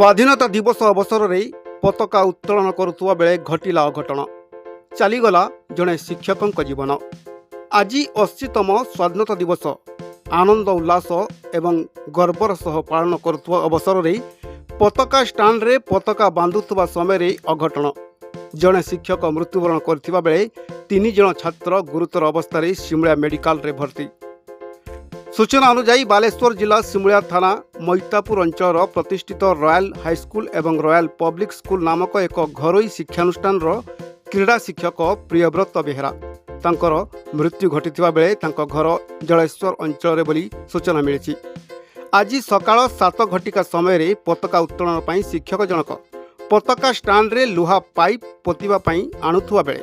स्वाधीनता दिवस अवसर में पताका उत्तोलन करुवा बेले घटिला अघटन चलीगला जड़े शिक्षक जीवन। आज 80तम स्वाधीनता दिवस आनंद उल्लास एवं गर्वर सह पालन करुवा अवसर में पताका स्टाण्ड रे पताका बांधुवा समय अघटन जड़े शिक्षक मृत्युवरण करथिबा बेले 3 जन छात्र गुरुतर अवस्था सिमुलिया मेडिकल रे भर्ती। सूचना अनुसार बालेश्वर जिला सिमुलिया थाना मैतापुर अंचल प्रतिष्ठित रॉयल हाईस्कूल एवं रॉयल पब्लिक स्कूल नामक एक घरोई शिक्षानुष्ठान क्रीड़ा शिक्षक प्रियव्रत बेहेरा तांकर मृत्यु घटिथिबा बेले तांको घर जलेश्वर अंचल बोली सूचना मिली। आज सकाळ 7 घटिका समय पताका उत्तोलन पर शिक्षक जनक पताका स्टाण्ड रे लुहा पाइप पोतिबा पई आणुथुवा बेले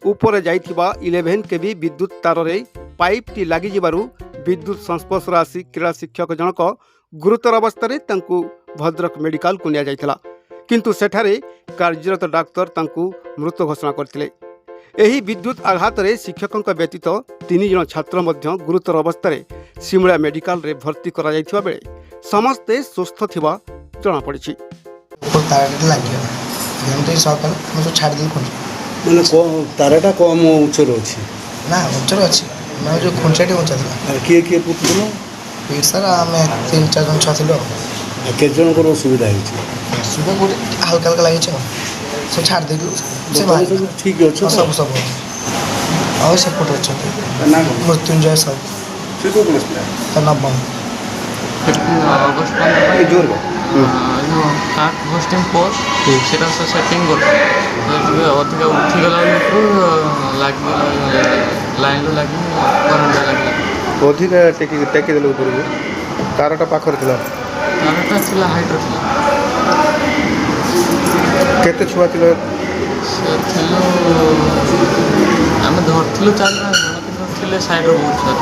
ऊपर जाइथिबा 11 केवी विद्युत तार रे पाइप टी लागि जिबारु विद्युत संस्पर्श आसी क्रीड़ा शिक्षक जनक गुरुतर अवस्था भद्रक मेडिकल को निया जाइथिला, किंतु सेठारे कार्यरत डाक्तर तांकु मृत घोषणा करथिले। एही विद्युत आघात रे शिक्षकक व्यतीत 3 जन छात्र मध्य गुरुतर अवस्था सिमुलिया मेडिकल रे भर्ती करा जाइथिबा बेले समस्ते सुस्थ थिबा जणा पड़िछि। ताराटा कम उच्चर अच्छी ना उच्चर अच्छी मैं जो खुंचाटी उच्चा था किए किए पुतल फिर सर आम 3-4 जन छुआ थिलो के जनकर असुविधा सुबह गोटे हल्का हल्का लगे सब छाड़ दे सब ठीक अच्छे सब सब और सेपट अच्छा मृत्युंजय सब नवम जोर होस्टिंग पोस्ट सेटा सेटिंग कर अधिक उठीगला लाइन लगी करंट लगे अधिक टेकी देले ऊपर तारटा पाखर थिला तारटा थिला हाइट थिला केते छुआ थिला से थिलो आमे धरथिलो 4 जण थिले साइड रो बहुत छुआ।